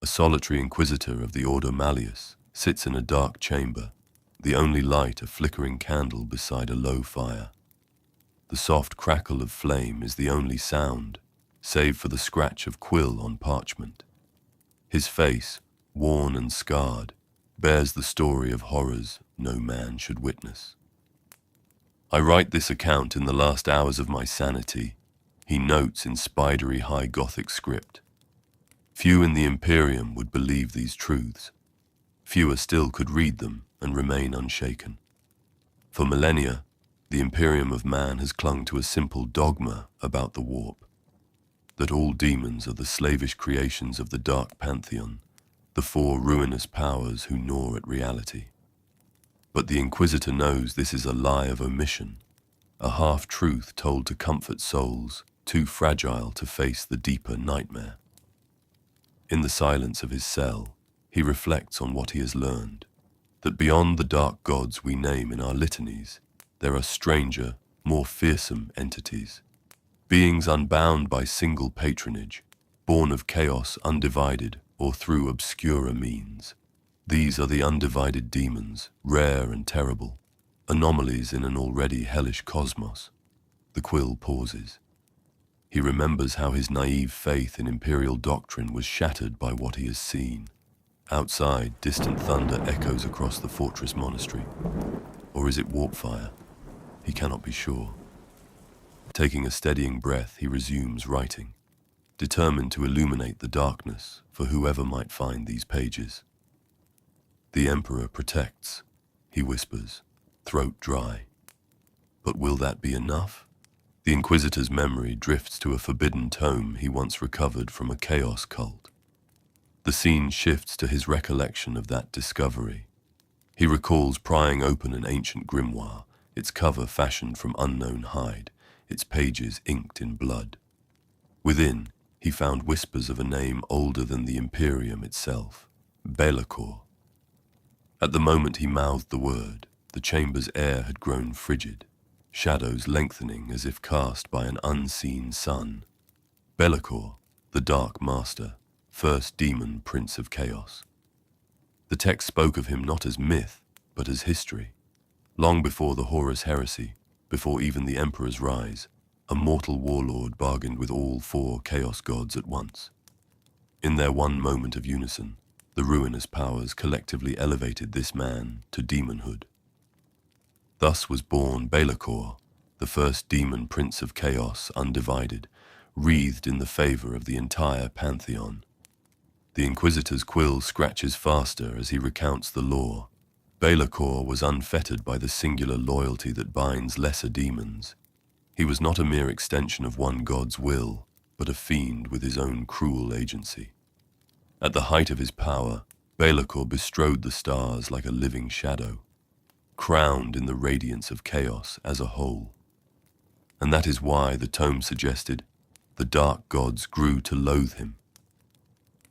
A solitary Inquisitor of the Ordo Malleus sits in a dark chamber, the only light a flickering candle beside a low fire. The soft crackle of flame is the only sound, save for the scratch of quill on parchment. His face, worn and scarred, bears the story of horrors no man should witness. I write this account in the last hours of my sanity, he notes in spidery high Gothic script. Few in the Imperium would believe these truths. Fewer still could read them and remain unshaken. For millennia, the Imperium of man has clung to a simple dogma about the warp, that all demons are the slavish creations of the Dark Pantheon, the four ruinous powers who gnaw at reality. But the Inquisitor knows this is a lie of omission, a half-truth told to comfort souls too fragile to face the deeper nightmare. In the silence of his cell, he reflects on what he has learned, that beyond the dark gods we name in our litanies, there are stranger, more fearsome entities, beings unbound by single patronage, born of chaos undivided or through obscurer means. These are the Undivided Daemons, rare and terrible, anomalies in an already hellish cosmos. The quill pauses. He remembers how his naive faith in imperial doctrine was shattered by what he has seen. Outside, distant thunder echoes across the fortress monastery. Or is it warp fire? He cannot be sure. Taking a steadying breath, he resumes writing, determined to illuminate the darkness for whoever might find these pages. The Emperor protects, he whispers, throat dry. But will that be enough? The Inquisitor's memory drifts to a forbidden tome he once recovered from a chaos cult. The scene shifts to his recollection of that discovery. He recalls prying open an ancient grimoire, its cover fashioned from unknown hide, its pages inked in blood. Within, he found whispers of a name older than the Imperium itself, Belacor. At the moment he mouthed the word, the chamber's air had grown frigid, shadows lengthening as if cast by an unseen sun. Belacor, the Dark Master, first demon prince of chaos. The text spoke of him not as myth, but as history. Long before the Horus heresy, before even the Emperor's rise, a mortal warlord bargained with all four chaos gods at once. In their one moment of unison, the Ruinous Powers collectively elevated this man to demonhood. Thus was born Belacor, the first demon prince of chaos undivided, wreathed in the favor of the entire pantheon. The Inquisitor's quill scratches faster as he recounts the lore. Belacor was unfettered by the singular loyalty that binds lesser demons. He was not a mere extension of one god's will, but a fiend with his own cruel agency. At the height of his power, Belacor bestrode the stars like a living shadow, crowned in the radiance of chaos as a whole. And that is why, the tome suggested, the dark gods grew to loathe him.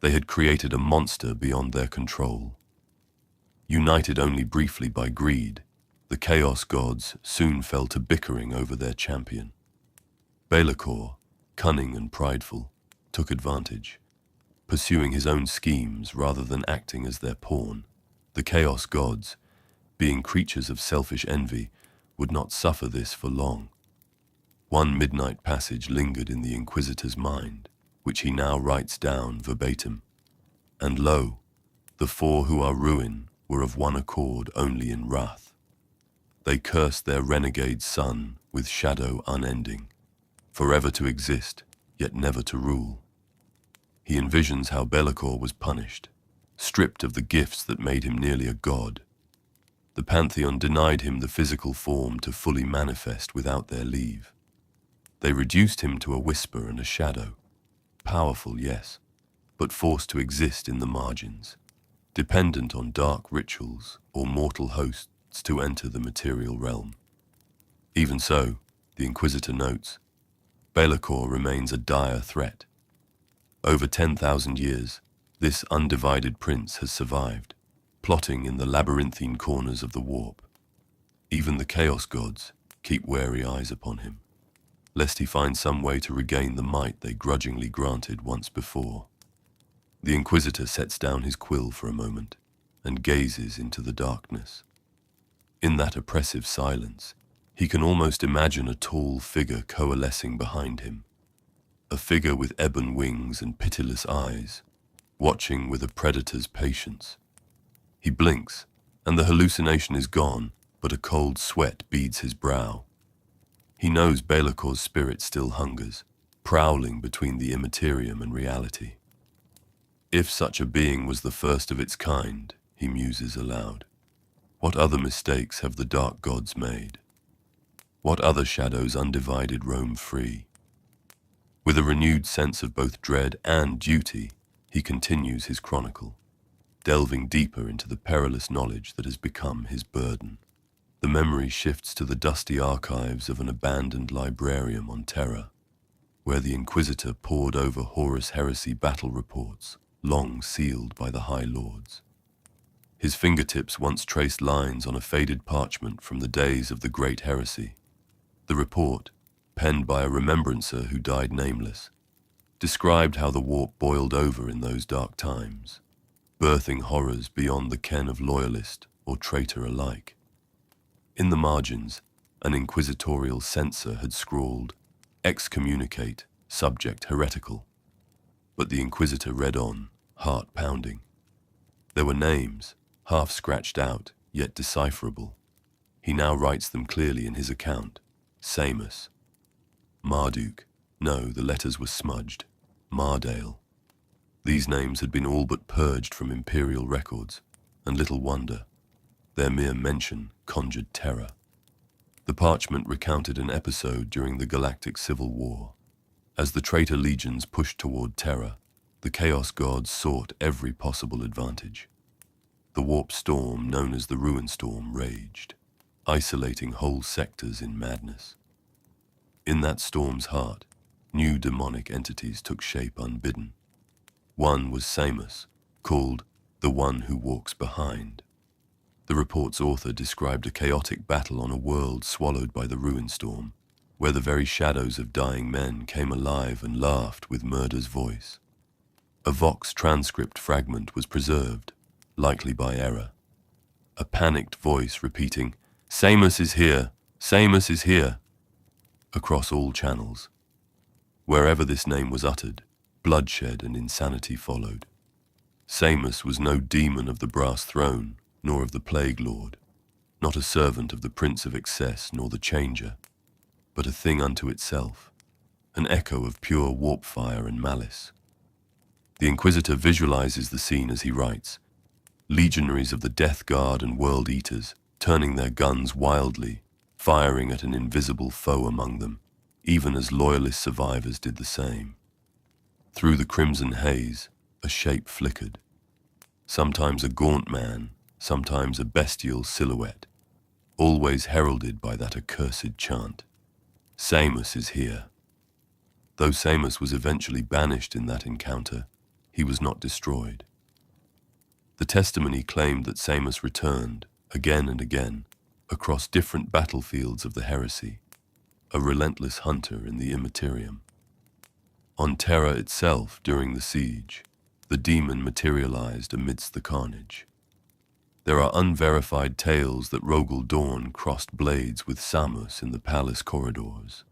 They had created a monster beyond their control. United only briefly by greed, the chaos gods soon fell to bickering over their champion. Belacor, cunning and prideful, took advantage, pursuing his own schemes rather than acting as their pawn. The chaos gods, being creatures of selfish envy, would not suffer this for long. One midnight passage lingered in the Inquisitor's mind, which he now writes down verbatim. And lo, the four who are ruin were of one accord only in wrath. They cursed their renegade son with shadow unending, forever to exist, yet never to rule. He envisions how Belacor was punished, stripped of the gifts that made him nearly a god. The Pantheon denied him the physical form to fully manifest without their leave. They reduced him to a whisper and a shadow, powerful, yes, but forced to exist in the margins, dependent on dark rituals or mortal hosts to enter the material realm. Even so, the Inquisitor notes, Belacor remains a dire threat. Over 10,000 years, this undivided prince has survived, plotting in the labyrinthine corners of the warp. Even the chaos gods keep wary eyes upon him, lest he find some way to regain the might they grudgingly granted once before. The Inquisitor sets down his quill for a moment and gazes into the darkness. In that oppressive silence, he can almost imagine a tall figure coalescing behind him, a figure with ebon wings and pitiless eyes, watching with a predator's patience. He blinks, and the hallucination is gone, but a cold sweat beads his brow. He knows Be'lakor's spirit still hungers, prowling between the Imperium and reality. If such a being was the first of its kind, he muses aloud, what other mistakes have the dark gods made? What other shadows undivided roam free? With a renewed sense of both dread and duty, he continues his chronicle, delving deeper into the perilous knowledge that has become his burden. The memory shifts to the dusty archives of an abandoned librarium on Terra, where the Inquisitor pored over Horus Heresy battle reports, long sealed by the High Lords. His fingertips once traced lines on a faded parchment from the days of the Great Heresy. The report, penned by a remembrancer who died nameless, described how the warp boiled over in those dark times, birthing horrors beyond the ken of loyalist or traitor alike. In the margins, an inquisitorial censor had scrawled, "Excommunicate, subject heretical." But the Inquisitor read on, heart pounding. There were names, half scratched out, yet decipherable. He now writes them clearly in his account. Samus. Marduk. No, the letters were smudged. Mardale. These names had been all but purged from Imperial records, and little wonder. Their mere mention conjured terror. The parchment recounted an episode during the Galactic Civil War. As the traitor legions pushed toward Terra, the Chaos gods sought every possible advantage. The warp storm known as the Ruinstorm raged, isolating whole sectors in madness. In that storm's heart, new demonic entities took shape unbidden. One was Samus, called the One Who Walks Behind. The report's author described a chaotic battle on a world swallowed by the Ruinstorm, where the very shadows of dying men came alive and laughed with murder's voice. A Vox transcript fragment was preserved, likely by error. A panicked voice repeating, "Samus is here! Samus is here!" across all channels. Wherever this name was uttered, bloodshed and insanity followed. Samus was no demon of the brass throne, nor of the Plague Lord, not a servant of the Prince of Excess nor the Changer, but a thing unto itself, an echo of pure warp fire and malice. The Inquisitor visualizes the scene as he writes, legionaries of the Death Guard and World Eaters turning their guns wildly, firing at an invisible foe among them, even as loyalist survivors did the same. Through the crimson haze, a shape flickered, sometimes a gaunt man, sometimes a bestial silhouette, always heralded by that accursed chant, "Samus is here." Though Samus was eventually banished in that encounter, he was not destroyed. The testimony claimed that Samus returned, again and again, across different battlefields of the heresy, a relentless hunter in the Imperium. On Terra itself, during the siege, the demon materialized amidst the carnage. There are unverified tales that Rogel Dawn crossed blades with Samus in the palace corridors,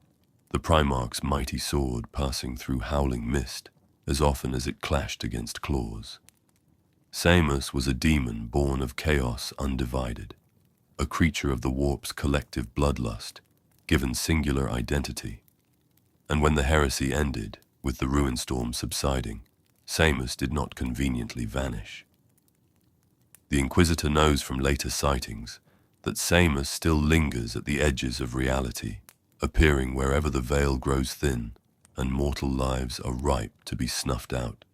the Primarch's mighty sword passing through howling mist as often as it clashed against claws. Samus was a demon born of Chaos Undivided, a creature of the warp's collective bloodlust, given singular identity. And when the heresy ended, with the Ruinstorm subsiding, Samus did not conveniently vanish. The Inquisitor knows from later sightings that Samus still lingers at the edges of reality, appearing wherever the veil grows thin and mortal lives are ripe to be snuffed out.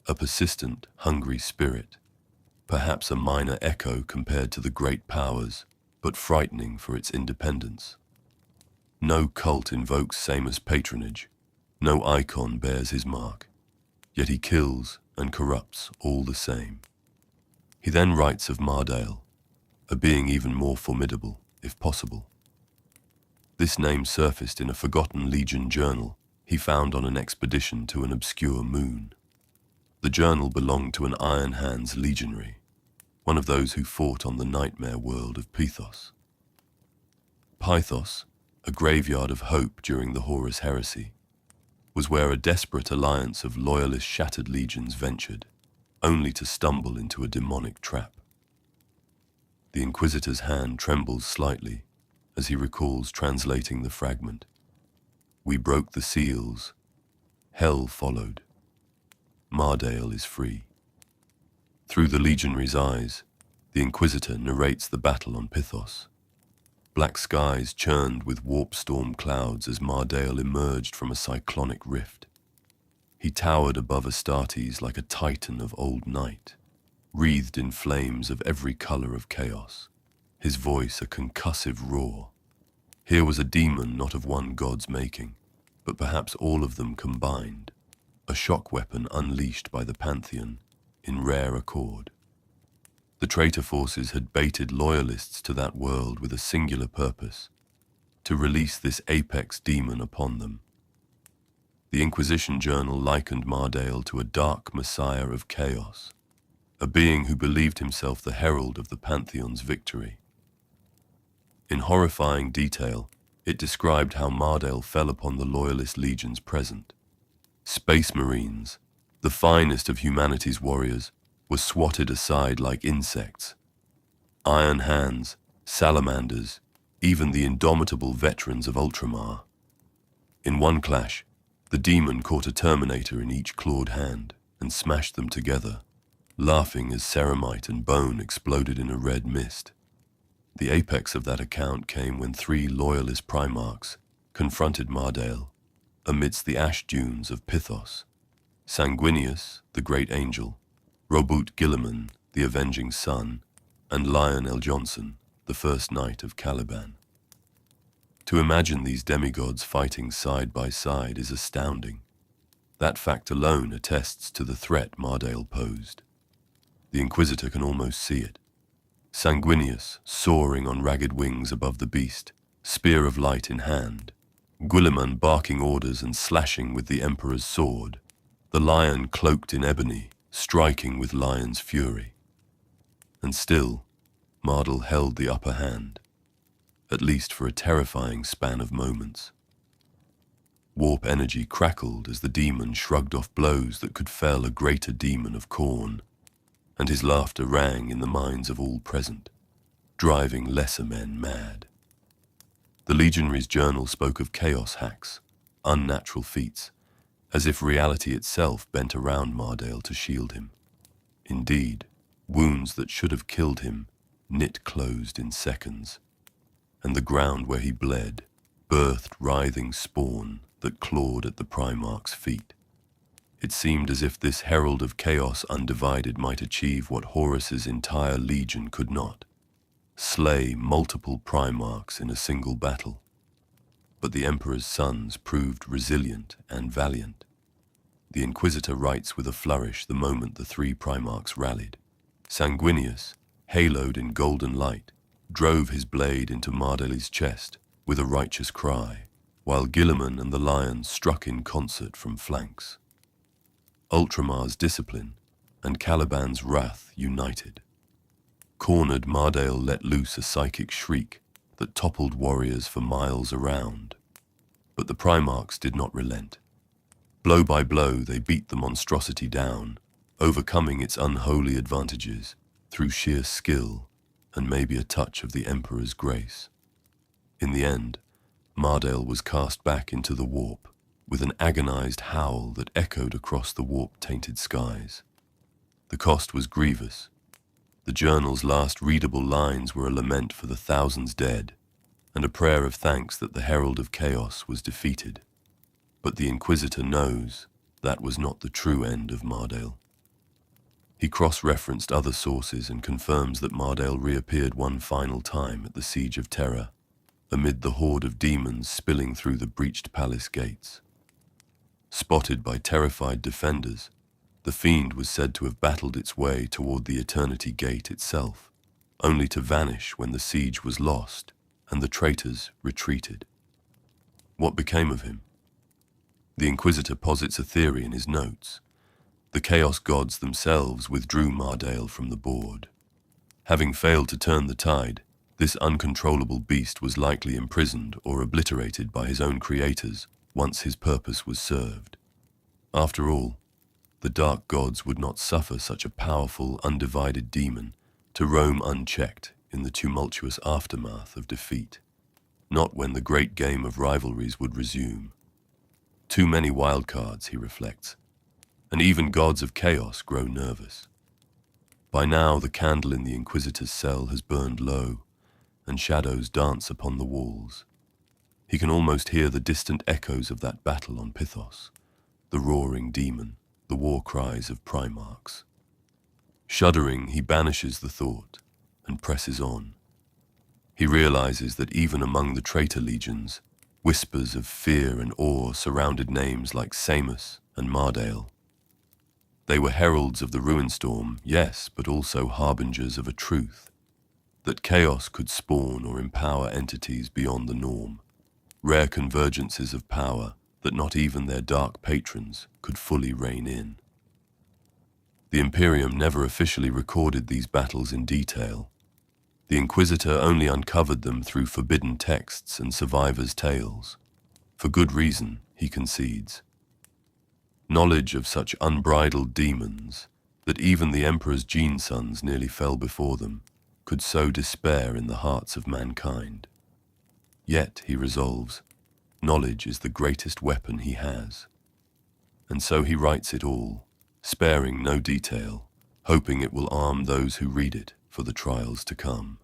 A persistent, hungry spirit, perhaps a minor echo compared to the great powers, but frightening for its independence. No cult invokes Samus' patronage, no icon bears his mark, yet he kills and corrupts all the same. He then writes of Mardale, a being even more formidable, if possible. This name surfaced in a forgotten Legion journal he found on an expedition to an obscure moon. The journal belonged to an Iron Hands legionary, one of those who fought on the nightmare world of Pythos. Pythos, a graveyard of hope during the Horus Heresy, was where a desperate alliance of loyalist shattered legions ventured, only to stumble into a demonic trap. The Inquisitor's hand trembles slightly as he recalls translating the fragment. We broke the seals. Hell followed. Mardale is free. Through the legionary's eyes, the Inquisitor narrates the battle on Pythos. Black skies churned with warp-storm clouds as Mardale emerged from a cyclonic rift. He towered above Astartes like a titan of old night, wreathed in flames of every color of chaos, his voice a concussive roar. Here was a demon not of one god's making, but perhaps all of them combined, a shock weapon unleashed by the Pantheon in rare accord. The traitor forces had baited loyalists to that world with a singular purpose, to release this apex demon upon them. The Inquisition journal likened Mardale to a dark messiah of chaos, a being who believed himself the herald of the Pantheon's victory. In horrifying detail, it described how Mardale fell upon the loyalist legions present. Space Marines, the finest of humanity's warriors, were swatted aside like insects. Iron Hands, salamanders, even the indomitable veterans of Ultramar. In one clash, the demon caught a Terminator in each clawed hand and smashed them together, laughing as ceramite and bone exploded in a red mist. The apex of that account came when 3 loyalist Primarchs confronted Mardale amidst the ash dunes of Pythos. Sanguinius, the great angel, Robut Gilliman, the avenging son, and Lionel Johnson, the first knight of Caliban. To imagine these demigods fighting side by side is astounding. That fact alone attests to the threat Mardale posed. The Inquisitor can almost see it. Sanguinius soaring on ragged wings above the beast, spear of light in hand. Guilliman barking orders and slashing with the Emperor's sword. The lion cloaked in ebony, striking with lion's fury. And still, Mardale held the upper hand, at least for a terrifying span of moments. Warp energy crackled as the demon shrugged off blows that could fell a greater demon of Khorne, and his laughter rang in the minds of all present, driving lesser men mad. The legionary's journal spoke of chaos hacks, unnatural feats, as if reality itself bent around Mardale to shield him. Indeed, wounds that should have killed him knit closed in seconds, and the ground where he bled birthed writhing spawn that clawed at the Primarch's feet. It seemed as if this herald of Chaos Undivided might achieve what Horus's entire legion could not, slay multiple Primarchs in a single battle. But the Emperor's sons proved resilient and valiant. The Inquisitor writes with a flourish the moment the 3 Primarchs rallied. Sanguinius, haloed in golden light, drove his blade into Mardale's chest with a righteous cry, while Guilliman and the lion struck in concert from flanks. Ultramar's discipline and Caliban's wrath united. Cornered, Mardale let loose a psychic shriek that toppled warriors for miles around. But the Primarchs did not relent. Blow by blow, they beat the monstrosity down, overcoming its unholy advantages through sheer skill and maybe a touch of the Emperor's grace. In the end, Mardale was cast back into the warp with an agonized howl that echoed across the warp-tainted skies. The cost was grievous. The journal's last readable lines were a lament for the thousands dead and a prayer of thanks that the Herald of Chaos was defeated. But the Inquisitor knows that was not the true end of Mardale. He cross-referenced other sources and confirms that Mardale reappeared one final time at the Siege of Terra, amid the horde of demons spilling through the breached palace gates. Spotted by terrified defenders, the fiend was said to have battled its way toward the Eternity Gate itself, only to vanish when the siege was lost and the traitors retreated. What became of him? The Inquisitor posits a theory in his notes. The Chaos gods themselves withdrew Mardale from the board. Having failed to turn the tide, this uncontrollable beast was likely imprisoned or obliterated by his own creators once his purpose was served. After all, the dark gods would not suffer such a powerful, undivided demon to roam unchecked in the tumultuous aftermath of defeat, not when the great game of rivalries would resume. Too many wildcards, he reflects, and even gods of chaos grow nervous. By now the candle in the Inquisitor's cell has burned low, and shadows dance upon the walls. He can almost hear the distant echoes of that battle on Pythos, the roaring demon, the war cries of Primarchs. Shuddering, he banishes the thought and presses on. He realizes that even among the traitor legions, whispers of fear and awe surrounded names like Samus and Mardale. They were heralds of the Ruinstorm, yes, but also harbingers of a truth, that chaos could spawn or empower entities beyond the norm, rare convergences of power that not even their dark patrons could fully rein in. The Imperium never officially recorded these battles in detail. The Inquisitor only uncovered them through forbidden texts and survivors' tales. For good reason, he concedes. Knowledge of such unbridled demons that even the Emperor's gene-sons nearly fell before them could sow despair in the hearts of mankind. Yet, he resolves, knowledge is the greatest weapon he has. And so he writes it all, sparing no detail, hoping it will arm those who read it for the trials to come.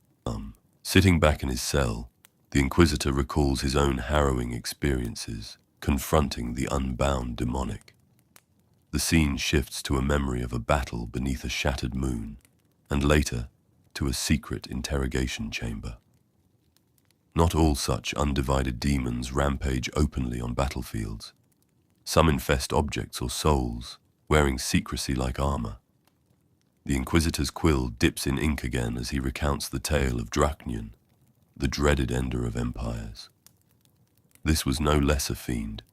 Sitting back in his cell, the Inquisitor recalls his own harrowing experiences, confronting the Unbound demonic. The scene shifts to a memory of a battle beneath a shattered moon, and later, to a secret interrogation chamber. Not all such undivided demons rampage openly on battlefields. Some infest objects or souls, wearing secrecy like armor. The Inquisitor's quill dips in ink again as he recounts the tale of Drach'nyen, the dreaded ender of empires. This was no lesser fiend,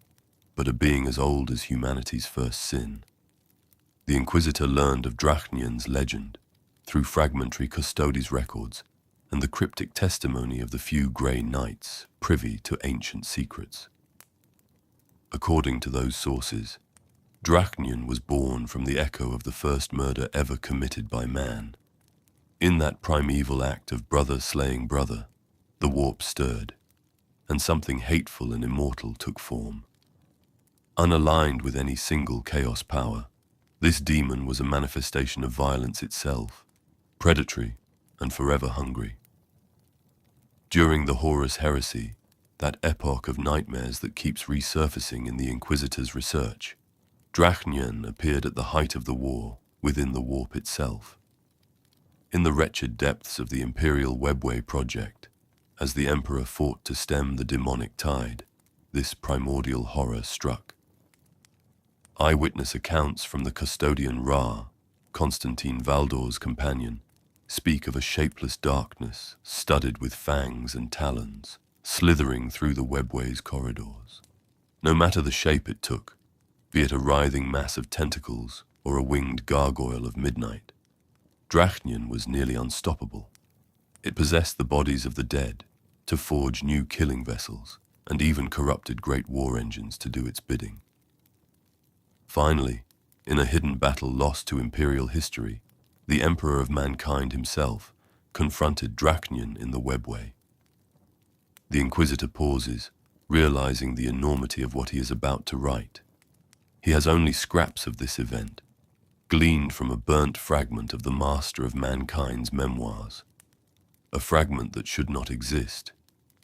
but a being as old as humanity's first sin. The Inquisitor learned of Drach'nyen's legend through fragmentary Custodes records and the cryptic testimony of the few grey knights privy to ancient secrets. According to those sources, Drach'nyen was born from the echo of the first murder ever committed by man. In that primeval act of brother slaying brother, the warp stirred, and something hateful and immortal took form. Unaligned with any single chaos power, this demon was a manifestation of violence itself, predatory and forever hungry. During the Horus Heresy, that epoch of nightmares that keeps resurfacing in the Inquisitor's research, Drach'nyen appeared at the height of the war within the warp itself. In the wretched depths of the Imperial Webway project, as the Emperor fought to stem the demonic tide, this primordial horror struck. Eyewitness accounts from the custodian Ra, Constantine Valdor's companion, speak of a shapeless darkness studded with fangs and talons, slithering through the webway's corridors. No matter the shape it took, be it a writhing mass of tentacles or a winged gargoyle of midnight, Drach'nyen was nearly unstoppable. It possessed the bodies of the dead to forge new killing vessels, and even corrupted great war engines to do its bidding. Finally, in a hidden battle lost to Imperial history, the Emperor of Mankind himself confronted Drach'nyen in the webway. The Inquisitor pauses, realizing the enormity of what he is about to write. He has only scraps of this event, gleaned from a burnt fragment of the Master of Mankind's memoirs. A fragment that should not exist,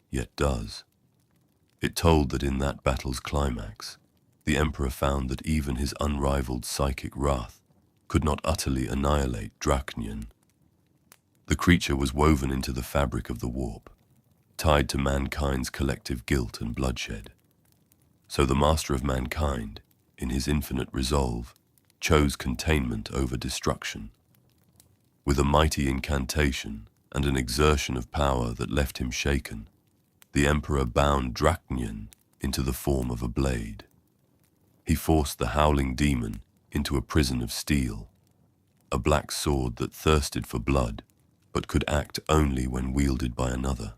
yet does. It told that in that battle's climax, the Emperor found that even his unrivaled psychic wrath could not utterly annihilate Drach'nyen. The creature was woven into the fabric of the warp, tied to mankind's collective guilt and bloodshed. So the Master of Mankind, in his infinite resolve, chose containment over destruction. With a mighty incantation and an exertion of power that left him shaken, the Emperor bound Drach'nyen into the form of a blade. He forced the howling demon into a prison of steel, a black sword that thirsted for blood, but could act only when wielded by another.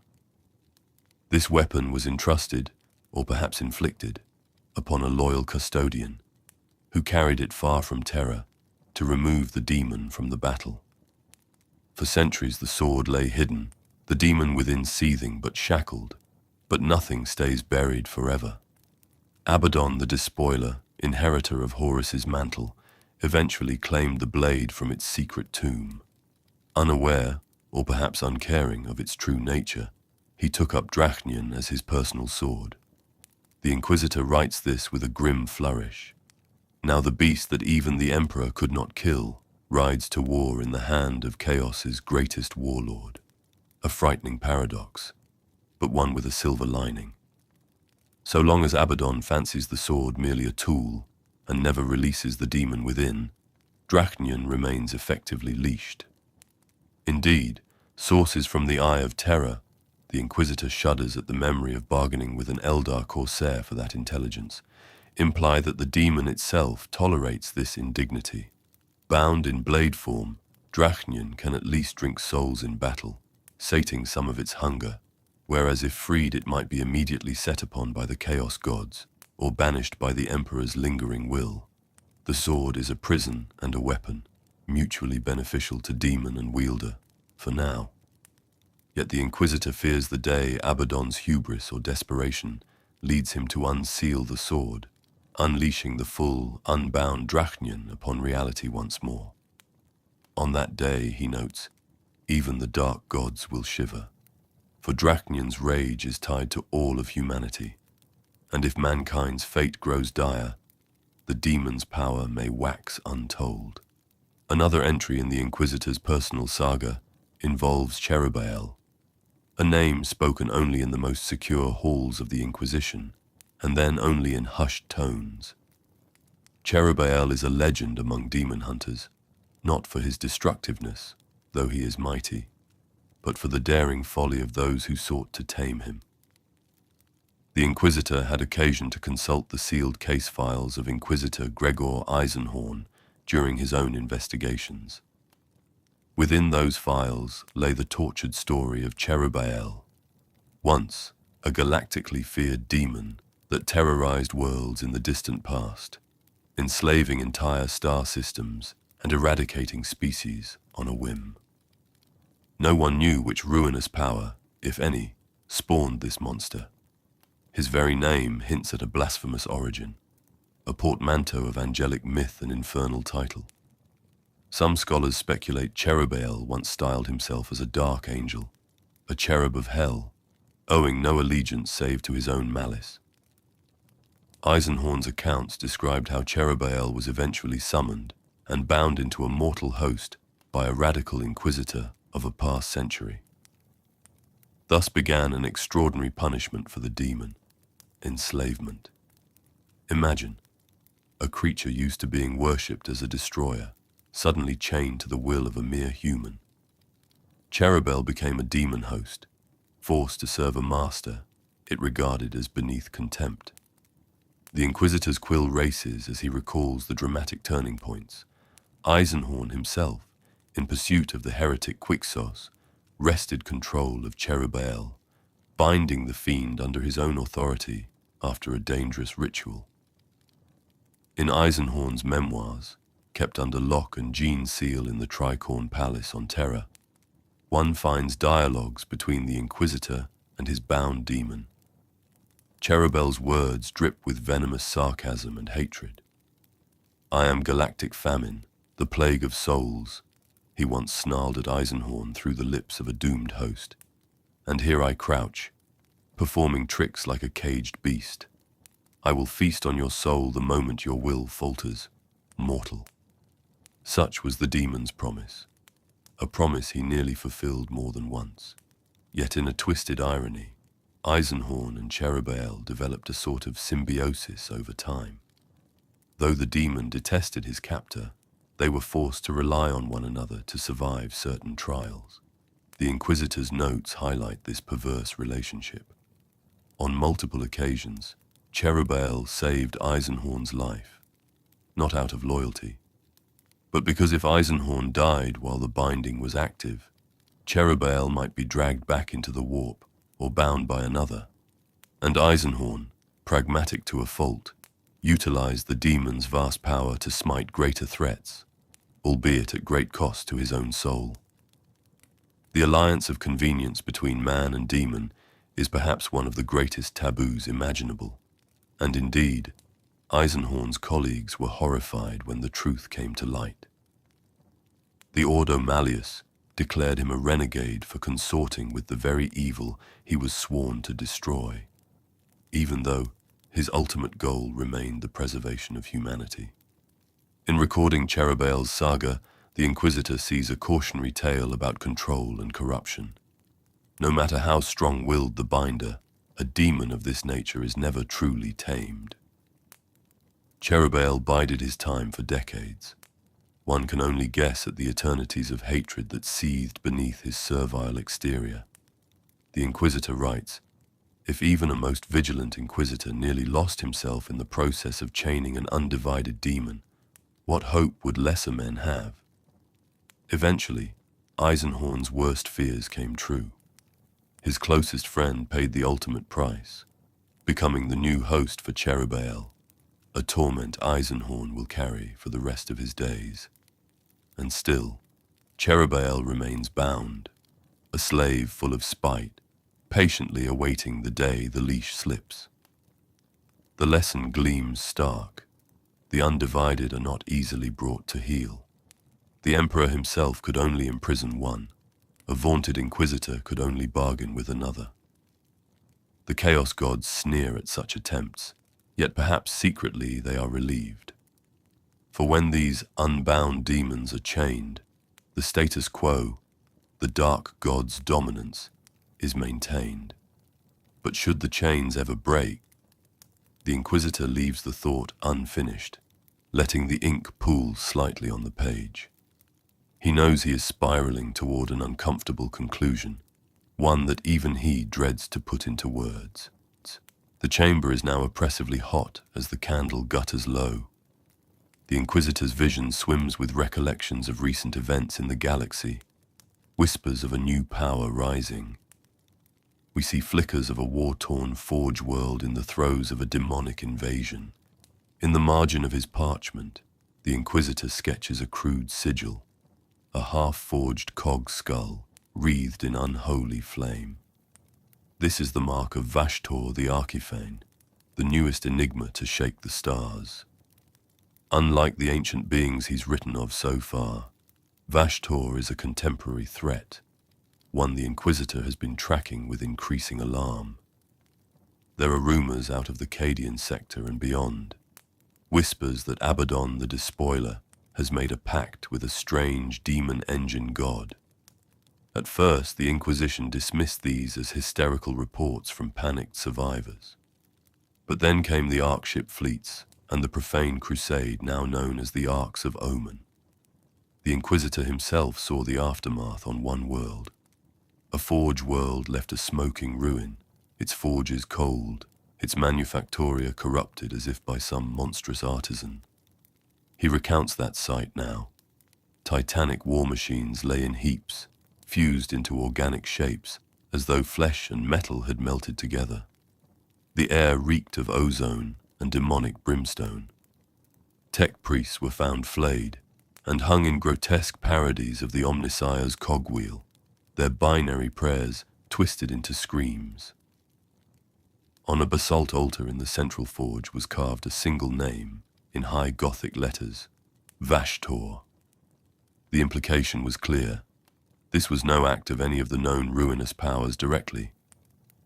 This weapon was entrusted, or perhaps inflicted, upon a loyal custodian, who carried it far from terror to remove the demon from the battle. For centuries the sword lay hidden, the demon within seething but shackled, but nothing stays buried forever. Abaddon the Despoiler, inheritor of Horus's mantle, eventually claimed the blade from its secret tomb. Unaware, or perhaps uncaring of its true nature, he took up Drach'nyen as his personal sword. The Inquisitor writes this with a grim flourish. Now the beast that even the Emperor could not kill rides to war in the hand of Chaos's greatest warlord. A frightening paradox, but one with a silver lining. So long as Abaddon fancies the sword merely a tool and never releases the demon within, Drach'nyen remains effectively leashed. Indeed, sources from the Eye of Terror, the Inquisitor shudders at the memory of bargaining with an Eldar corsair for that intelligence, imply that the demon itself tolerates this indignity. Bound in blade form, Drach'nyen can at least drink souls in battle, sating some of its hunger, whereas if freed it might be immediately set upon by the Chaos gods, or banished by the Emperor's lingering will. The sword is a prison and a weapon, mutually beneficial to demon and wielder, for now. Yet the Inquisitor fears the day Abaddon's hubris or desperation leads him to unseal the sword, unleashing the full, unbound Drach'nyen upon reality once more. On that day, he notes, even the dark gods will shiver, for Drach'nyen's rage is tied to all of humanity, and if mankind's fate grows dire, the demon's power may wax untold. Another entry in the Inquisitor's personal saga involves Cherubael, a name spoken only in the most secure halls of the Inquisition, and then only in hushed tones. Cherubael is a legend among demon hunters, not for his destructiveness, though he is mighty, but for the daring folly of those who sought to tame him. The Inquisitor had occasion to consult the sealed case files of Inquisitor Gregor Eisenhorn during his own investigations. Within those files lay the tortured story of Cherubael, once a galactically feared demon that terrorized worlds in the distant past, enslaving entire star systems and eradicating species on a whim. No one knew which ruinous power, if any, spawned this monster. His very name hints at a blasphemous origin, a portmanteau of angelic myth and infernal title. Some scholars speculate Cherubael once styled himself as a dark angel, a cherub of hell, owing no allegiance save to his own malice. Eisenhorn's accounts described how Cherubael was eventually summoned and bound into a mortal host by a radical inquisitor of a past century. Thus began an extraordinary punishment for the demon, enslavement. Imagine, a creature used to being worshipped as a destroyer, suddenly chained to the will of a mere human. Cherubael became a demon host, forced to serve a master it regarded as beneath contempt. The Inquisitor's quill races as he recalls the dramatic turning points. Eisenhorn himself, in pursuit of the heretic Quixos, wrested control of Cherubael, binding the fiend under his own authority after a dangerous ritual. In Eisenhorn's memoirs, kept under lock and gene seal in the Tricorn Palace on Terra, one finds dialogues between the Inquisitor and his bound demon. Cherubael's words drip with venomous sarcasm and hatred. "I am galactic famine, the plague of souls," he once snarled at Eisenhorn through the lips of a doomed host. "And here I crouch, performing tricks like a caged beast. I will feast on your soul the moment your will falters, mortal." Such was the demon's promise, a promise he nearly fulfilled more than once. Yet in a twisted irony, Eisenhorn and Cherubael developed a sort of symbiosis over time. Though the demon detested his captor, they were forced to rely on one another to survive certain trials. The Inquisitor's notes highlight this perverse relationship. On multiple occasions, Cherubael saved Eisenhorn's life, not out of loyalty, but because if Eisenhorn died while the binding was active, Cherubael might be dragged back into the warp or bound by another. And Eisenhorn, pragmatic to a fault, utilized the demon's vast power to smite greater threats, albeit at great cost to his own soul. The alliance of convenience between man and demon is perhaps one of the greatest taboos imaginable, and indeed, Eisenhorn's colleagues were horrified when the truth came to light. The Ordo Malleus declared him a renegade for consorting with the very evil he was sworn to destroy, even though his ultimate goal remained the preservation of humanity. In recording Cherubael's saga, the Inquisitor sees a cautionary tale about control and corruption. No matter how strong-willed the binder, a demon of this nature is never truly tamed. Cherubael bided his time for decades. One can only guess at the eternities of hatred that seethed beneath his servile exterior. The Inquisitor writes, "If even a most vigilant Inquisitor nearly lost himself in the process of chaining an undivided demon, what hope would lesser men have?" Eventually, Eisenhorn's worst fears came true. His closest friend paid the ultimate price, becoming the new host for Cherubael, a torment Eisenhorn will carry for the rest of his days. And still, Cherubael remains bound, a slave full of spite, patiently awaiting the day the leash slips. The lesson gleams stark. The undivided are not easily brought to heel. The Emperor himself could only imprison one. A vaunted Inquisitor could only bargain with another. The Chaos Gods sneer at such attempts, yet perhaps secretly they are relieved. For when these unbound demons are chained, the status quo, the Dark God's dominance, is maintained. But should the chains ever break, the Inquisitor leaves the thought unfinished, letting the ink pool slightly on the page. He knows he is spiraling toward an uncomfortable conclusion, one that even he dreads to put into words. The chamber is now oppressively hot as the candle gutters low. The Inquisitor's vision swims with recollections of recent events in the galaxy, whispers of a new power rising. We see flickers of a war-torn forge world in the throes of a demonic invasion. In the margin of his parchment, the Inquisitor sketches a crude sigil, a half-forged cog skull wreathed in unholy flame. This is the mark of Vashtorr the Arkifane, the newest enigma to shake the stars. Unlike the ancient beings he's written of so far, Vashtorr is a contemporary threat, one the Inquisitor has been tracking with increasing alarm. There are rumors out of the Cadian sector and beyond, whispers that Abaddon the Despoiler has made a pact with a strange demon-engine god. At first, the Inquisition dismissed these as hysterical reports from panicked survivors. But then came the Arkship fleets and the profane crusade now known as the Arks of Omen. The Inquisitor himself saw the aftermath on one world. A forge world left a smoking ruin, its forges cold, its manufactoria corrupted as if by some monstrous artisan. He recounts that sight now. Titanic war machines lay in heaps, fused into organic shapes, as though flesh and metal had melted together. The air reeked of ozone and demonic brimstone. Tech priests were found flayed and hung in grotesque parodies of the Omnissiah's cogwheel, their binary prayers twisted into screams. On a basalt altar in the central forge was carved a single name in high Gothic letters, Vashtorr. The implication was clear. This was no act of any of the known ruinous powers directly.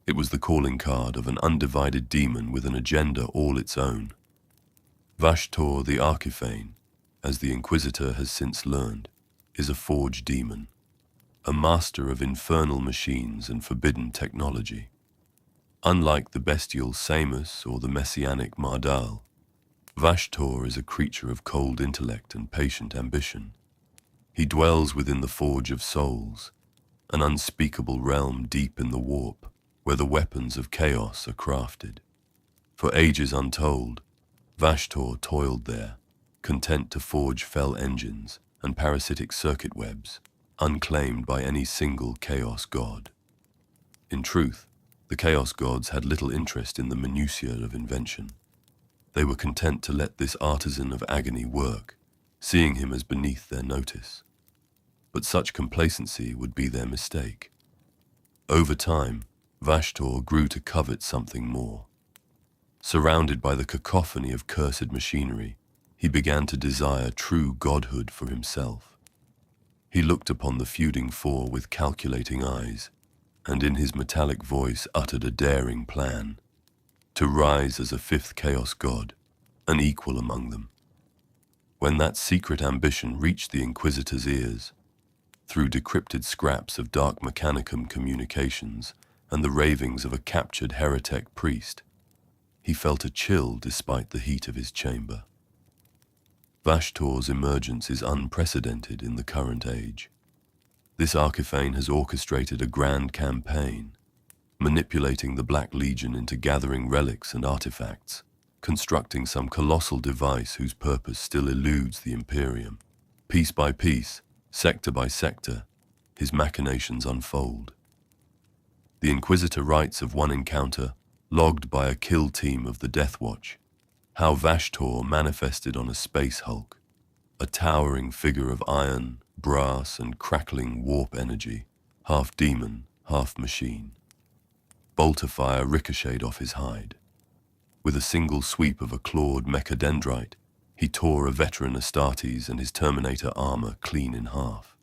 It was the calling card of an undivided demon with an agenda all its own. Vashtorr the Arkifane, as the Inquisitor has since learned, is a forge demon, a master of infernal machines and forbidden technology. Unlike the bestial Samus or the messianic Mardale, Vashtorr is a creature of cold intellect and patient ambition. He dwells within the Forge of Souls, an unspeakable realm deep in the warp, where the weapons of chaos are crafted. For ages untold, Vashtorr toiled there, content to forge fell engines and parasitic circuit webs, unclaimed by any single Chaos god. In truth, the Chaos gods had little interest in the minutiae of invention. They were content to let this artisan of agony work, seeing him as beneath their notice. But such complacency would be their mistake. Over time, Vashtorr grew to covet something more. Surrounded by the cacophony of cursed machinery, he began to desire true godhood for himself. He looked upon the feuding four with calculating eyes, and in his metallic voice uttered a daring plan: to rise as a fifth Chaos god, an equal among them. When that secret ambition reached the Inquisitor's ears, through decrypted scraps of Dark Mechanicum communications and the ravings of a captured heretic priest, he felt a chill despite the heat of his chamber. Vashtorr's emergence is unprecedented in the current age. This Arkifane has orchestrated a grand campaign, manipulating the Black Legion into gathering relics and artifacts, constructing some colossal device whose purpose still eludes the Imperium. Piece by piece, sector by sector, his machinations unfold. The Inquisitor writes of one encounter, logged by a kill team of the Death Watch, how Vashtorr manifested on a space hulk, a towering figure of iron, brass, and crackling warp energy, half demon, half machine. Bolt of fire ricocheted off his hide. With a single sweep of a clawed mechadendrite, he tore a veteran Astartes and his Terminator armor clean in half.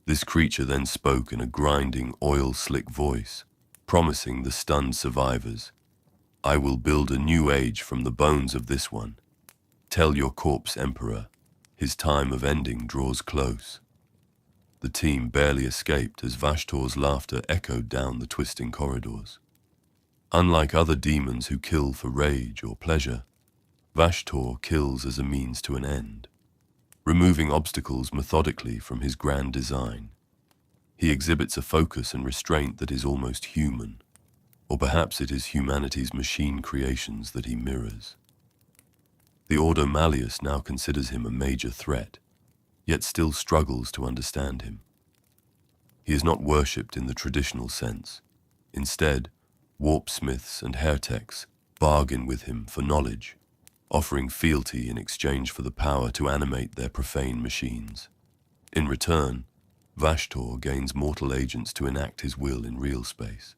This creature then spoke in a grinding, oil-slick voice, promising the stunned survivors, "I will build a new age from the bones of this one. Tell your corpse emperor, his time of ending draws close." The team barely escaped as Vashtorr's laughter echoed down the twisting corridors. Unlike other demons who kill for rage or pleasure, Vashtorr kills as a means to an end, removing obstacles methodically from his grand design. He exhibits a focus and restraint that is almost human, or perhaps it is humanity's machine creations that he mirrors. The Ordo Malleus now considers him a major threat, yet still struggles to understand him. He is not worshipped in the traditional sense. Instead, warpsmiths and heretics bargain with him for knowledge, offering fealty in exchange for the power to animate their profane machines. In return, Vashtorr gains mortal agents to enact his will in real space.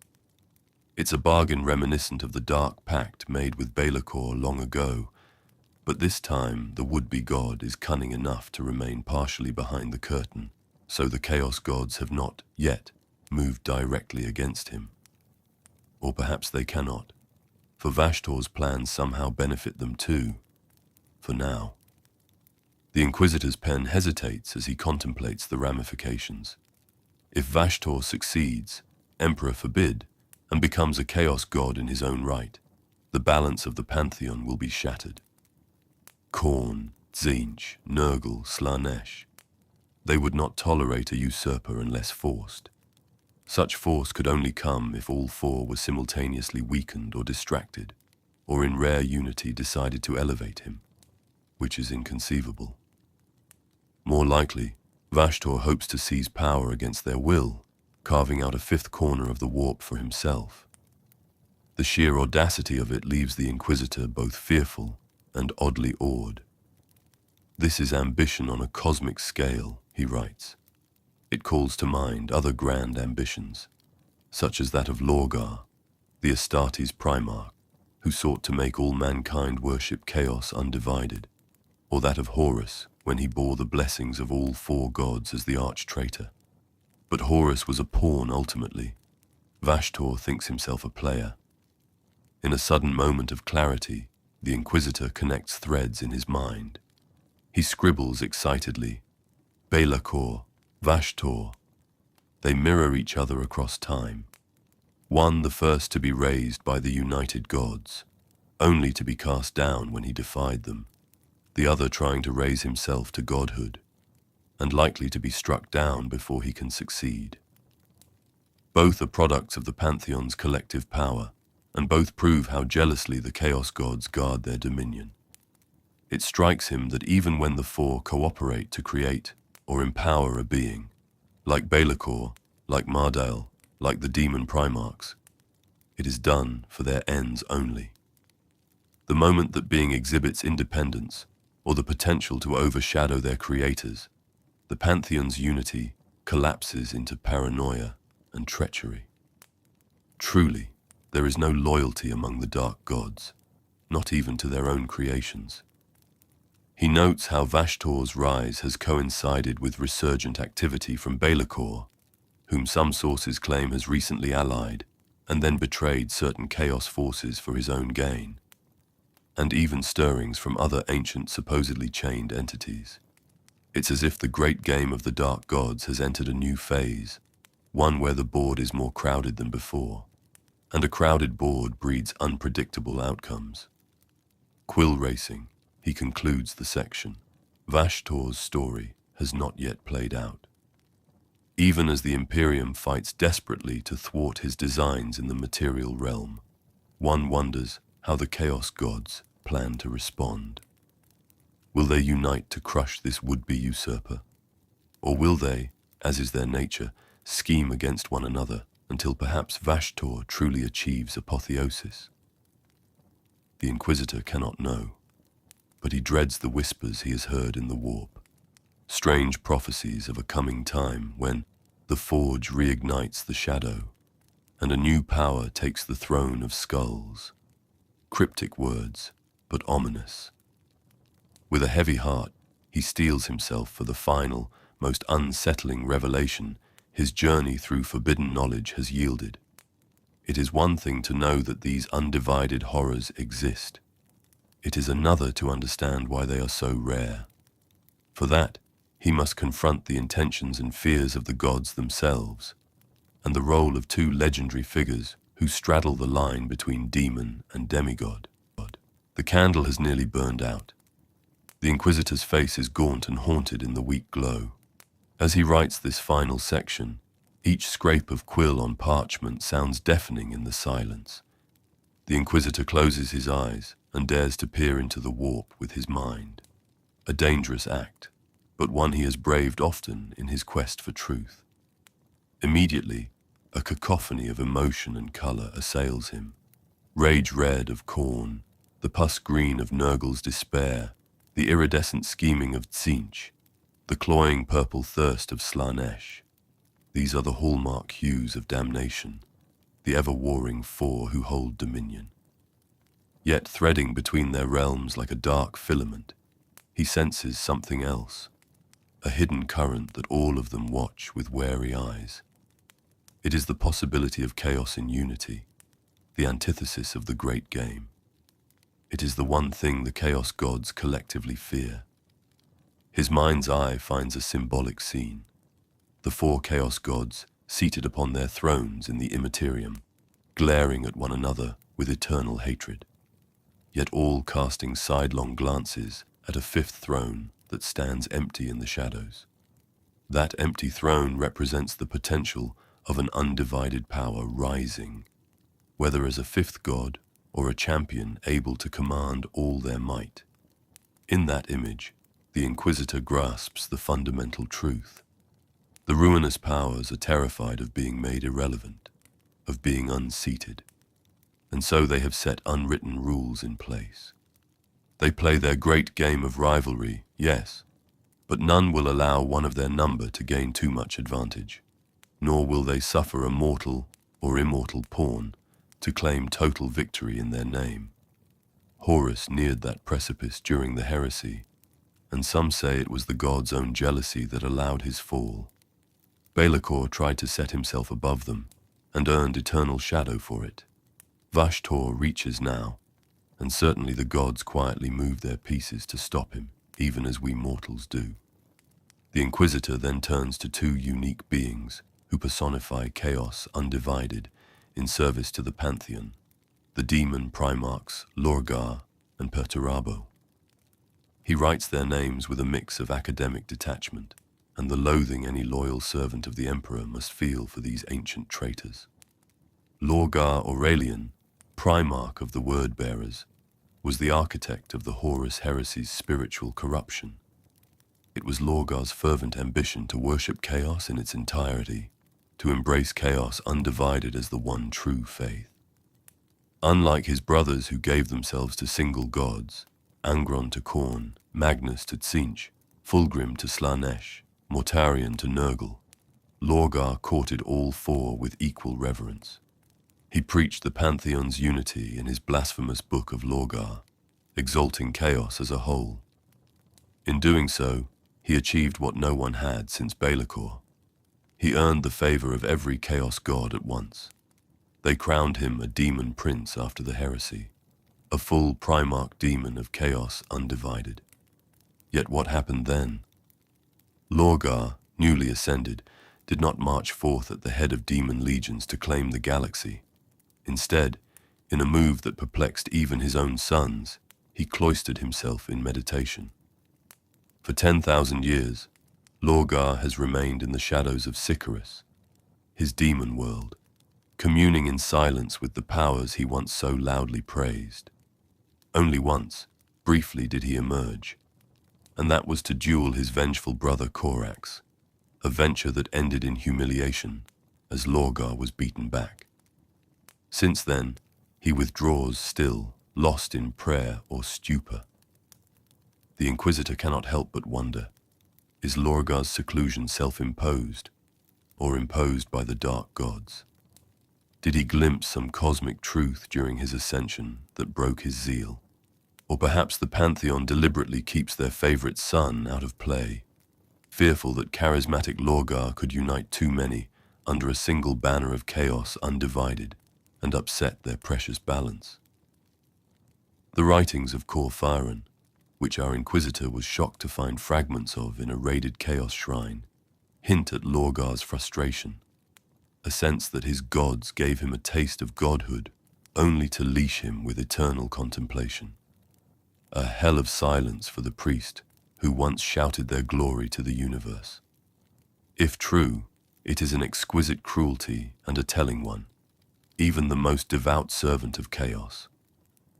It's a bargain reminiscent of the Dark Pact made with Belacor long ago, but this time the would-be god is cunning enough to remain partially behind the curtain, so the Chaos gods have not yet moved directly against him. Or perhaps they cannot, for Vashtorr's plans somehow benefit them too, for now. The Inquisitor's pen hesitates as he contemplates the ramifications. If Vashtorr succeeds, Emperor forbid, and becomes a Chaos god in his own right, the balance of the Pantheon will be shattered. Khorne, Tzeentch, Nurgle, Slaanesh. They would not tolerate a usurper unless forced. Such force could only come if all four were simultaneously weakened or distracted, or in rare unity decided to elevate him, which is inconceivable. More likely, Vashtorr hopes to seize power against their will, carving out a fifth corner of the warp for himself. The sheer audacity of it leaves the Inquisitor both fearful and oddly awed. "This is ambition on a cosmic scale," he writes. It calls to mind other grand ambitions, such as that of Lorgar, the Astartes Primarch, who sought to make all mankind worship Chaos Undivided, or that of Horus, when he bore the blessings of all four gods as the arch-traitor. But Horus was a pawn ultimately. Vashtorr thinks himself a player. In a sudden moment of clarity, the Inquisitor connects threads in his mind. He scribbles excitedly, Belacor, Vashtorr. They mirror each other across time. One the first to be raised by the united gods, only to be cast down when he defied them. The other trying to raise himself to godhood, and likely to be struck down before he can succeed. Both are products of the Pantheon's collective power, and both prove how jealously the Chaos gods guard their dominion. It strikes him that even when the four cooperate to create or empower a being, like Be'lakor, like Mardale, like the demon Primarchs, it is done for their ends only. The moment that being exhibits independence or the potential to overshadow their creators, the Pantheon's unity collapses into paranoia and treachery. Truly, there is no loyalty among the dark gods, not even to their own creations. He notes how Vashtorr's rise has coincided with resurgent activity from Be'lakor, whom some sources claim has recently allied and then betrayed certain chaos forces for his own gain, and even stirrings from other ancient supposedly chained entities. It's as if the great game of the dark gods has entered a new phase, one where the board is more crowded than before, and a crowded board breeds unpredictable outcomes. Quill racing, he concludes the section. Vashtorr's story has not yet played out. Even as the Imperium fights desperately to thwart his designs in the material realm, one wonders how the Chaos gods plan to respond. Will they unite to crush this would-be usurper? Or will they, as is their nature, scheme against one another until perhaps Vashtorr truly achieves apotheosis? The Inquisitor cannot know, but he dreads the whispers he has heard in the warp, strange prophecies of a coming time when the Forge reignites the shadow and a new power takes the throne of skulls. Cryptic words, but ominous. With a heavy heart, he steels himself for the final, most unsettling revelation his journey through forbidden knowledge has yielded. It is one thing to know that these undivided horrors exist. It is another to understand why they are so rare. For that, he must confront the intentions and fears of the gods themselves, and the role of two legendary figures who straddle the line between demon and demigod. The candle has nearly burned out. The Inquisitor's face is gaunt and haunted in the weak glow. As he writes this final section, each scrape of quill on parchment sounds deafening in the silence. The Inquisitor closes his eyes and dares to peer into the warp with his mind. A dangerous act, but one he has braved often in his quest for truth. Immediately, a cacophony of emotion and color assails him. Rage red of Khorne, the pus green of Nurgle's despair, the iridescent scheming of Tzeentch, the cloying purple thirst of Slaanesh. These are the hallmark hues of damnation, the ever-warring four who hold dominion. Yet threading between their realms like a dark filament, he senses something else, a hidden current that all of them watch with wary eyes. It is the possibility of chaos in unity, the antithesis of the great game. It is the one thing the Chaos gods collectively fear. His mind's eye finds a symbolic scene. The four Chaos gods, seated upon their thrones in the Imperium, glaring at one another with eternal hatred, yet all casting sidelong glances at a fifth throne that stands empty in the shadows. That empty throne represents the potential of an undivided power rising, whether as a fifth god or a champion able to command all their might. In that image, the Inquisitor grasps the fundamental truth. The Ruinous Powers are terrified of being made irrelevant, of being unseated, and so they have set unwritten rules in place. They play their great game of rivalry, yes, but none will allow one of their number to gain too much advantage, nor will they suffer a mortal or immortal pawn to claim total victory in their name. Horus neared that precipice during the heresy, and some say it was the god's own jealousy that allowed his fall. Be'lakor tried to set himself above them, and earned eternal shadow for it. Vashtorr reaches now, and certainly the gods quietly move their pieces to stop him, even as we mortals do. The Inquisitor then turns to two unique beings who personify Chaos Undivided in service to the Pantheon, the demon Primarchs Lorgar and Perturabo. He writes their names with a mix of academic detachment and the loathing any loyal servant of the Emperor must feel for these ancient traitors. Lorgar Aurelian, Primarch of the Word-Bearers, was the architect of the Horus heresy's spiritual corruption. It was Lorgar's fervent ambition to worship chaos in its entirety, to embrace Chaos Undivided as the one true faith. Unlike his brothers who gave themselves to single gods, Angron to Khorne, Magnus to Tzeentch, Fulgrim to Slaanesh, Mortarion to Nurgle, Lorgar courted all four with equal reverence. He preached the Pantheon's unity in his blasphemous Book of Lorgar, exalting chaos as a whole. In doing so, he achieved what no one had since Be'lakor. He earned the favor of every chaos god at once. They crowned him a demon prince after the heresy, a full Primarch demon of Chaos Undivided. Yet what happened then? Lorgar, newly ascended, did not march forth at the head of demon legions to claim the galaxy. Instead, in a move that perplexed even his own sons, he cloistered himself in meditation. For 10,000 years, Lorgar has remained in the shadows of Sycharis, his demon world, communing in silence with the powers he once so loudly praised. Only once, briefly, did he emerge, and that was to duel his vengeful brother Corax, a venture that ended in humiliation as Lorgar was beaten back. Since then, he withdraws still, lost in prayer or stupor. The Inquisitor cannot help but wonder, is Lorgar's seclusion self-imposed, or imposed by the dark gods? Did he glimpse some cosmic truth during his ascension that broke his zeal? Or perhaps the Pantheon deliberately keeps their favorite son out of play, fearful that charismatic Lorgar could unite too many under a single banner of Chaos Undivided and upset their precious balance. The writings of Khor Phaeron, which our Inquisitor was shocked to find fragments of in a raided Chaos Shrine, hint at Lorgar's frustration, a sense that his gods gave him a taste of godhood only to leash him with eternal contemplation. A hell of silence for the priest who once shouted their glory to the universe. If true, it is an exquisite cruelty and a telling one. Even the most devout servant of chaos,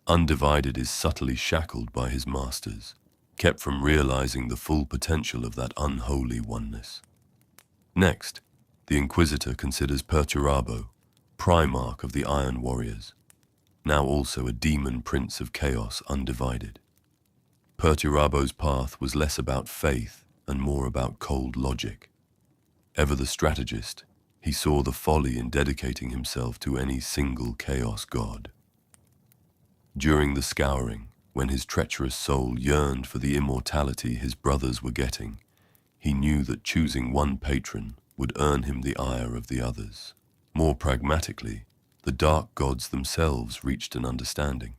Undivided, is subtly shackled by his masters, kept from realizing the full potential of that unholy oneness. Next, the Inquisitor considers Perturabo, Primarch of the Iron Warriors, now also a demon prince of Chaos Undivided. Perturabo's path was less about faith and more about cold logic. Ever the strategist, he saw the folly in dedicating himself to any single chaos god. During the Scouring, when his treacherous soul yearned for the immortality his brothers were getting, he knew that choosing one patron would earn him the ire of the others. More pragmatically, the dark gods themselves reached an understanding.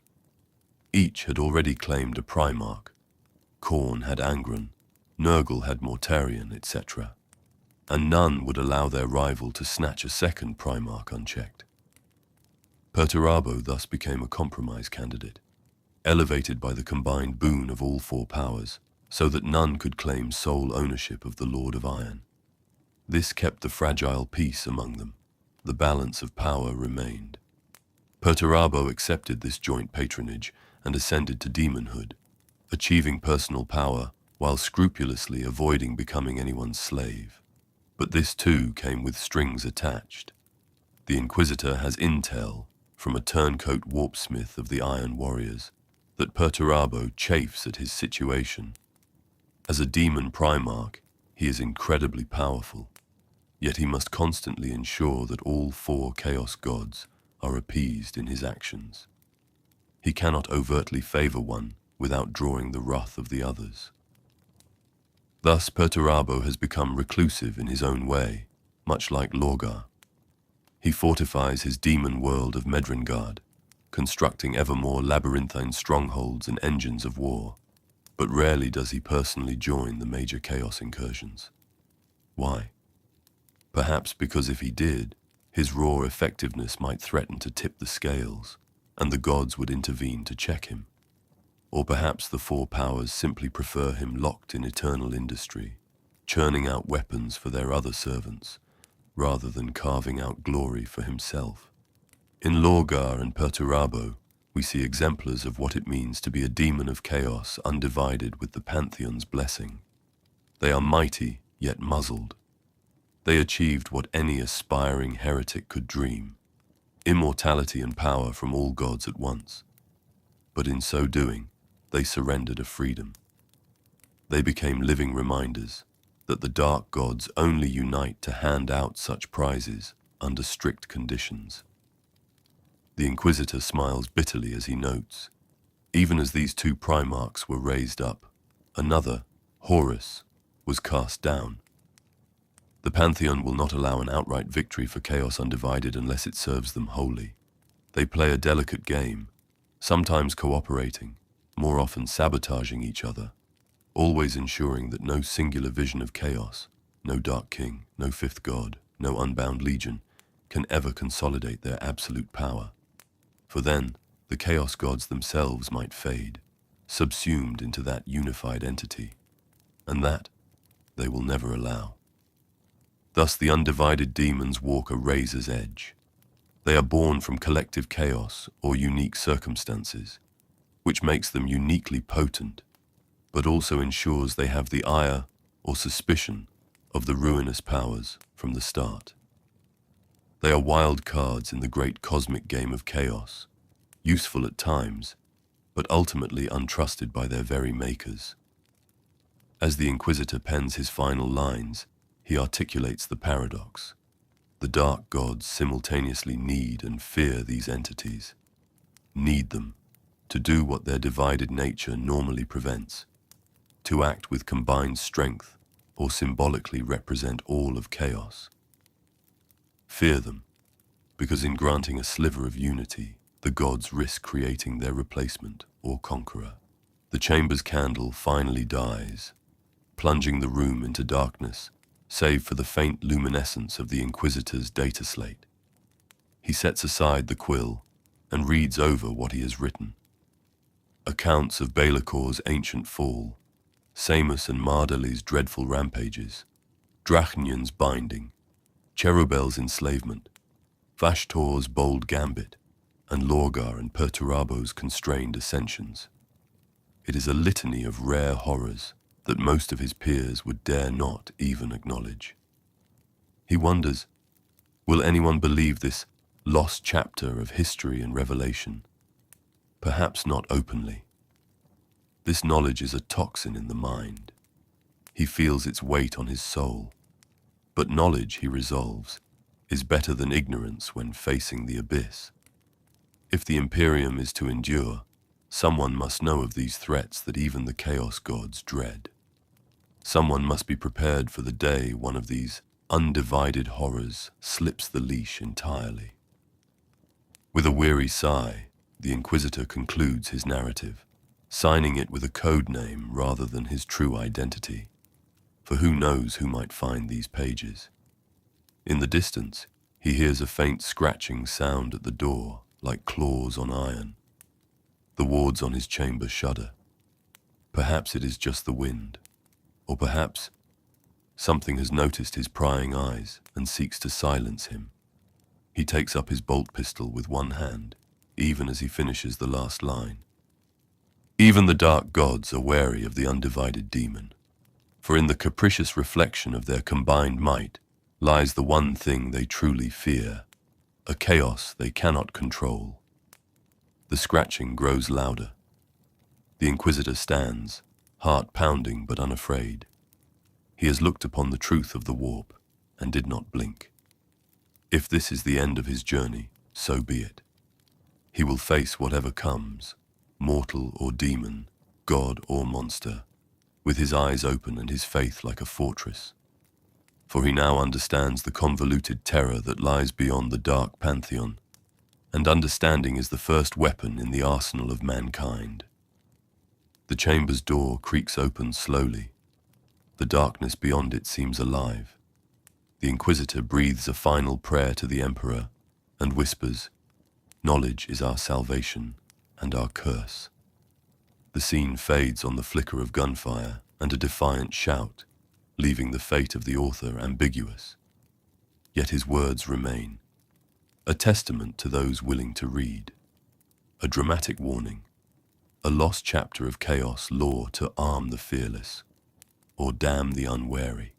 Each had already claimed a Primarch. Khorne had Angron, Nurgle had Mortarion, etc., and none would allow their rival to snatch a second Primarch unchecked. Perturabo thus became a compromise candidate, elevated by the combined boon of all four powers, so that none could claim sole ownership of the Lord of Iron. This kept the fragile peace among them. The balance of power remained. Perturabo accepted this joint patronage and ascended to demonhood, achieving personal power while scrupulously avoiding becoming anyone's slave. But this too came with strings attached. The Inquisitor has intel from a turncoat warpsmith of the Iron Warriors that Perturabo chafes at his situation. As a demon Primarch, he is incredibly powerful, yet he must constantly ensure that all four Chaos gods are appeased in his actions. He cannot overtly favor one without drawing the wrath of the others. Thus Perturabo has become reclusive in his own way, much like Lorgar. He fortifies his demon world of Medrengard, constructing ever more labyrinthine strongholds and engines of war, but rarely does he personally join the major chaos incursions. Why? Perhaps because if he did, his raw effectiveness might threaten to tip the scales, and the gods would intervene to check him. Or perhaps the four powers simply prefer him locked in eternal industry, churning out weapons for their other servants, rather than carving out glory for himself. In Lorgar and Perturabo, we see exemplars of what it means to be a demon of chaos undivided with the Pantheon's blessing. They are mighty, yet muzzled. They achieved what any aspiring heretic could dream, immortality and power from all gods at once. But in so doing, they surrendered a freedom. They became living reminders that the dark gods only unite to hand out such prizes under strict conditions. The Inquisitor smiles bitterly as he notes, even as these two Primarchs were raised up, another, Horus, was cast down. The Pantheon will not allow an outright victory for Chaos Undivided unless it serves them wholly. They play a delicate game, sometimes cooperating, more often sabotaging each other, always ensuring that no singular vision of chaos, no Dark King, no Fifth God, no Unbound Legion, can ever consolidate their absolute power. For then, the Chaos Gods themselves might fade, subsumed into that unified entity, and that they will never allow. Thus the Undivided Demons walk a razor's edge. They are born from collective chaos or unique circumstances, which makes them uniquely potent, but also ensures they have the ire or suspicion of the Ruinous Powers from the start. They are wild cards in the great cosmic game of chaos, useful at times, but ultimately untrusted by their very makers. As the Inquisitor pens his final lines, he articulates the paradox. The dark gods simultaneously need and fear these entities, need them to do what their divided nature normally prevents, to act with combined strength or symbolically represent all of chaos. Fear them, because in granting a sliver of unity, the gods risk creating their replacement or conqueror. The chamber's candle finally dies, plunging the room into darkness, save for the faint luminescence of the Inquisitor's data slate. He sets aside the quill and reads over what he has written. Accounts of Be'lakor's ancient fall, Samus and Mardale's dreadful rampages, Drach'nyen's binding, Cherubael's enslavement, Vashtorr's bold gambit, and Lorgar and Perturabo's constrained ascensions. It is a litany of rare horrors that most of his peers would dare not even acknowledge. He wonders, will anyone believe this lost chapter of history and revelation? Perhaps not openly. This knowledge is a toxin in the mind. He feels its weight on his soul. But knowledge, he resolves, is better than ignorance when facing the abyss. If the Imperium is to endure, someone must know of these threats that even the Chaos Gods dread. Someone must be prepared for the day one of these undivided horrors slips the leash entirely. With a weary sigh, the Inquisitor concludes his narrative, signing it with a code name rather than his true identity, for who knows who might find these pages. In the distance, he hears a faint scratching sound at the door, like claws on iron. The wards on his chamber shudder. Perhaps it is just the wind, or perhaps something has noticed his prying eyes and seeks to silence him. He takes up his bolt pistol with one hand, even as he finishes the last line. Even the dark gods are wary of the Undivided Demon, for in the capricious reflection of their combined might lies the one thing they truly fear, a chaos they cannot control. The scratching grows louder. The Inquisitor stands, heart pounding but unafraid. He has looked upon the truth of the warp and did not blink. If this is the end of his journey, so be it. He will face whatever comes, mortal or demon, god or monster, with his eyes open and his faith like a fortress. For he now understands the convoluted terror that lies beyond the Dark Pantheon, and understanding is the first weapon in the arsenal of mankind. The chamber's door creaks open slowly. The darkness beyond it seems alive. The Inquisitor breathes a final prayer to the Emperor and whispers, "Knowledge is our salvation and our curse." The scene fades on the flicker of gunfire and a defiant shout, leaving the fate of the author ambiguous. Yet his words remain, a testament to those willing to read. A dramatic warning, a lost chapter of chaos lore to arm the fearless, or damn the unwary.